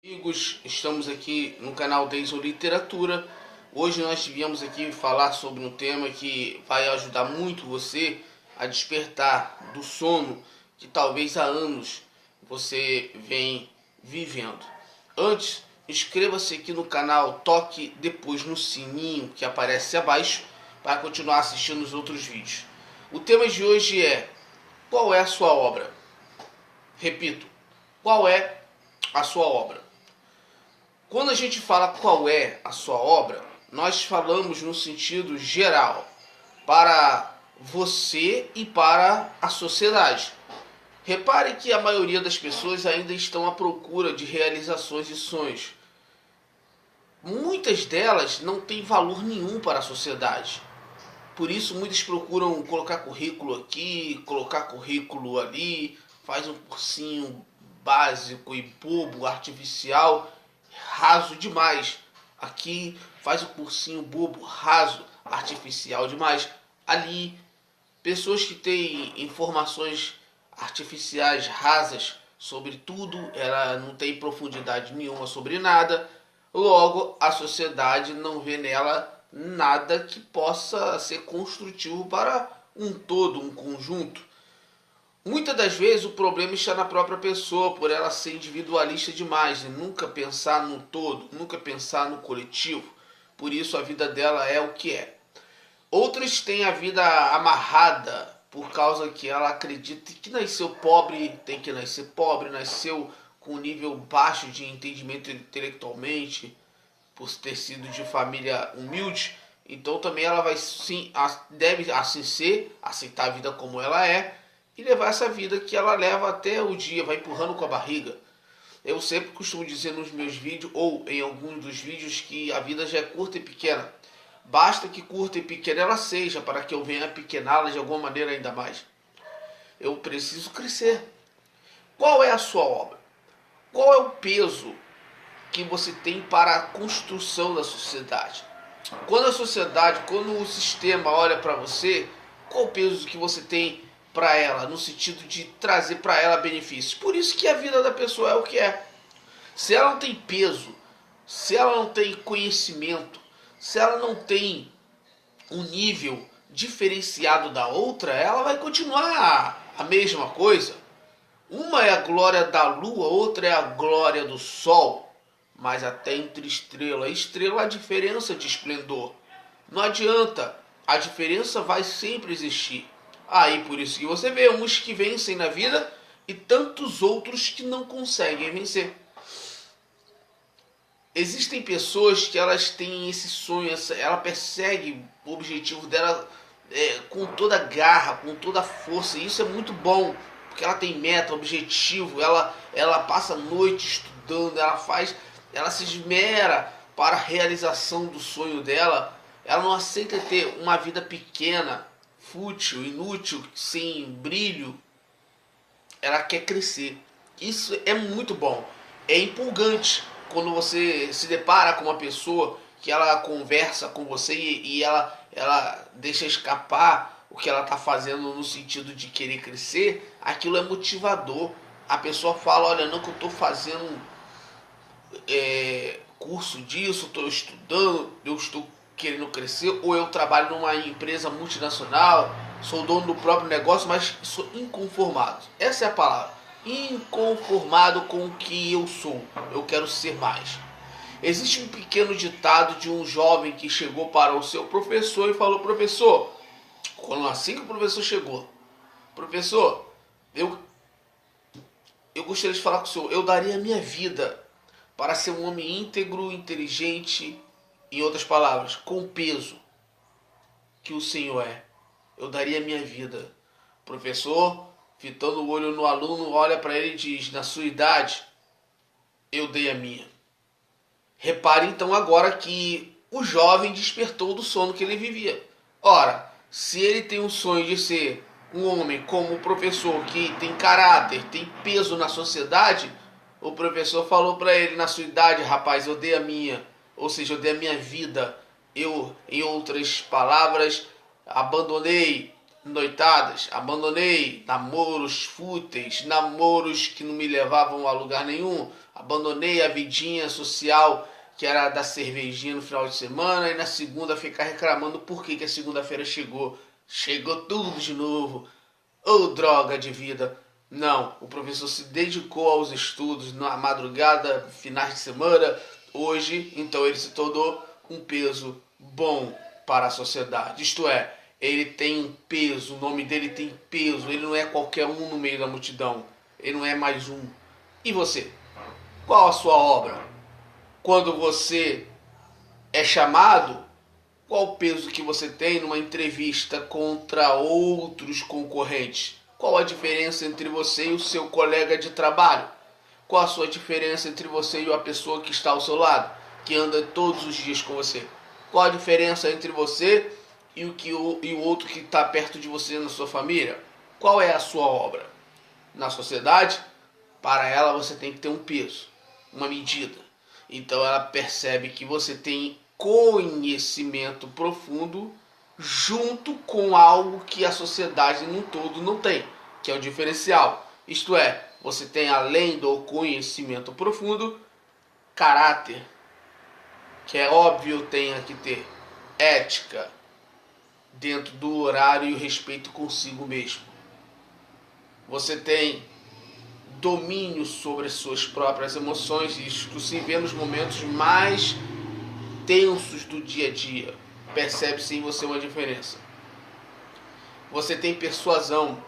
Amigos, estamos aqui no canal Deison Literatura. Hoje nós viemos aqui falar sobre um tema que vai ajudar muito você a despertar do sono que talvez há anos você vem vivendo. Antes, inscreva-se aqui no canal, toque depois no sininho que aparece abaixo para continuar assistindo os outros vídeos. O tema de hoje é: qual é a sua obra? Repito, qual é a sua obra? Quando a gente fala qual é a sua obra, nós falamos no sentido geral, para você e para a sociedade. Repare que a maioria das pessoas ainda estão à procura de realizações e sonhos. Muitas delas não têm valor nenhum para a sociedade. Por isso muitos procuram colocar currículo aqui, colocar currículo ali, faz um cursinho básico e bobo, artificial, raso demais. Aqui faz um cursinho bobo, raso, artificial demais. Ali, pessoas que têm informações artificiais rasas sobre tudo, ela não tem profundidade nenhuma sobre nada. Logo, a sociedade não vê nela nada que possa ser construtivo para um todo, um conjunto. Muitas das vezes o problema está na própria pessoa, por ela ser individualista demais e nunca pensar no todo, nunca pensar no coletivo. Por isso a vida dela é o que é. Outras têm a vida amarrada por causa que ela acredita que nasceu pobre, tem que nascer pobre, nasceu com um nível baixo de entendimento intelectualmente, por ter sido de família humilde. Então também ela vai sim, deve assim ser, aceitar a vida como ela é, e levar essa vida que ela leva até o dia, vai empurrando com a barriga. Eu sempre costumo dizer nos meus vídeos, ou em alguns dos vídeos, que a vida já é curta e pequena. Basta que curta e pequena ela seja, para que eu venha pequená-la de alguma maneira ainda mais. Eu preciso crescer. Qual é a sua obra? Qual é o peso que você tem para a construção da sociedade? Quando a sociedade, quando o sistema olha para você, qual o peso que você tem para ela, no sentido de trazer para ela benefícios? Por isso que a vida da pessoa é o que é. Se ela não tem peso, se ela não tem conhecimento, se ela não tem um nível diferenciado da outra, ela vai continuar a mesma coisa. Uma é a glória da lua, outra é a glória do sol. Mas até entre estrela e estrela há diferença de esplendor. Não adianta, a diferença vai sempre existir. Aí por isso que você vê uns que vencem na vida e tantos outros que não conseguem vencer. Existem pessoas que elas têm esse sonho, ela persegue o objetivo dela com toda a garra, com toda a força. E isso é muito bom, porque ela tem meta, objetivo, ela passa a noite estudando, ela se esmera para a realização do sonho dela. Ela não aceita ter uma vida pequena, fútil, inútil, sem brilho. Ela quer crescer. Isso é muito bom. É empolgante quando você se depara com uma pessoa que ela conversa com você e ela deixa escapar o que ela está fazendo no sentido de querer crescer. Aquilo é motivador. A pessoa fala: olha, não que eu estou fazendo curso disso, estou estudando, eu estou querendo crescer, ou eu trabalho numa empresa multinacional, sou dono do próprio negócio, mas sou inconformado. Essa é a palavra. Inconformado com o que eu sou. Eu quero ser mais. Existe um pequeno ditado de um jovem que chegou para o seu professor e falou: professor, assim que o professor chegou, professor, eu gostaria de falar com o senhor, eu daria a minha vida para ser um homem íntegro, inteligente, em outras palavras, com peso que o senhor é. Eu daria a minha vida. O professor, fitando o olho no aluno, olha para ele e diz: na sua idade, eu dei a minha. Repare então agora que o jovem despertou do sono que ele vivia. Ora, se ele tem um sonho de ser um homem como o professor, que tem caráter, tem peso na sociedade, o professor falou para ele: na sua idade, rapaz, eu dei a minha. Ou seja, eu dei a minha vida. Eu, em outras palavras, abandonei noitadas, abandonei namoros fúteis, namoros que não me levavam a lugar nenhum, abandonei a vidinha social que era da cervejinha no final de semana, e na segunda ficar reclamando por que a segunda-feira chegou. Chegou tudo de novo. Ô, droga de vida. Não, o professor se dedicou aos estudos na madrugada, finais de semana, hoje, então ele se tornou um peso bom para a sociedade. Isto é, ele tem um peso, o nome dele tem peso, ele não é qualquer um no meio da multidão, ele não é mais um. E você? Qual a sua obra? Quando você é chamado, qual o peso que você tem numa entrevista contra outros concorrentes? Qual a diferença entre você e o seu colega de trabalho? Qual a sua diferença entre você e a pessoa que está ao seu lado, que anda todos os dias com você? Qual a diferença entre você e o outro que está perto de você na sua família? Qual é a sua obra? Na sociedade, para ela você tem que ter um peso, uma medida. Então ela percebe que você tem conhecimento profundo junto com algo que a sociedade no todo não tem, que é o diferencial. Isto é, você tem, além do conhecimento profundo, caráter, que é óbvio tenha que ter ética dentro do horário e o respeito consigo mesmo. Você tem domínio sobre as suas próprias emoções, e isto se vê nos momentos mais tensos do dia a dia. Percebe-se em você uma diferença. Você tem persuasão.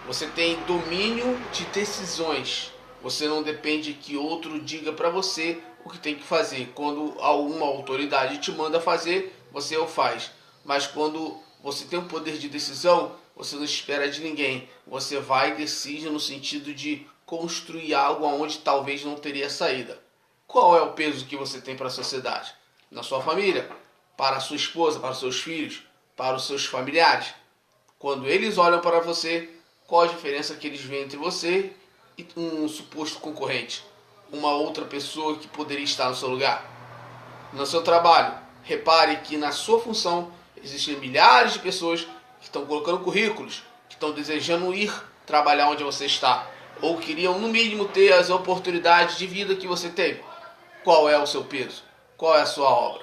Você tem domínio de decisões. Você não depende que outro diga para você o que tem que fazer. Quando alguma autoridade te manda fazer, você o faz. Mas quando você tem um poder de decisão, você não espera de ninguém. Você vai e decide no sentido de construir algo onde talvez não teria saída. Qual é o peso que você tem para a sociedade? Na sua família, para a sua esposa, para os seus filhos, para os seus familiares. Quando eles olham para você, qual a diferença que eles veem entre você e um suposto concorrente? Uma outra pessoa que poderia estar no seu lugar. No seu trabalho, repare que na sua função existem milhares de pessoas que estão colocando currículos, que estão desejando ir trabalhar onde você está, ou queriam no mínimo ter as oportunidades de vida que você teve. Qual é o seu peso? Qual é a sua obra?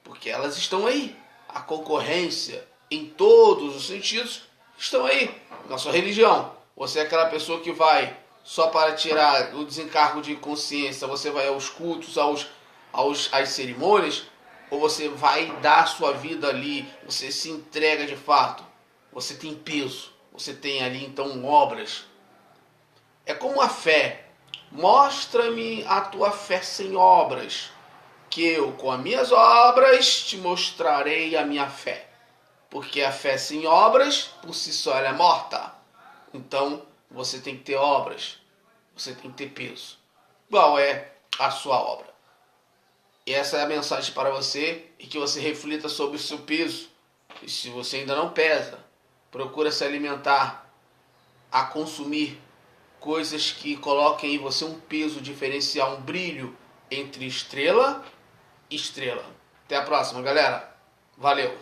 Porque elas estão aí. A concorrência, em todos os sentidos, estão aí. Na sua religião, você é aquela pessoa que vai só para tirar o desencargo de consciência, você vai aos cultos, às cerimônias, ou você vai dar a sua vida ali, você se entrega de fato, você tem peso, você tem ali então obras. É como a fé. Mostra-me a tua fé sem obras, que eu com as minhas obras te mostrarei a minha fé. Porque a fé sem obras, por si só, ela é morta. Então, você tem que ter obras. Você tem que ter peso. Qual é a sua obra? E essa é a mensagem para você, e que você reflita sobre o seu peso. E se você ainda não pesa, procura se alimentar, a consumir coisas que coloquem em você um peso diferencial, um brilho entre estrela e estrela. Até a próxima, galera. Valeu!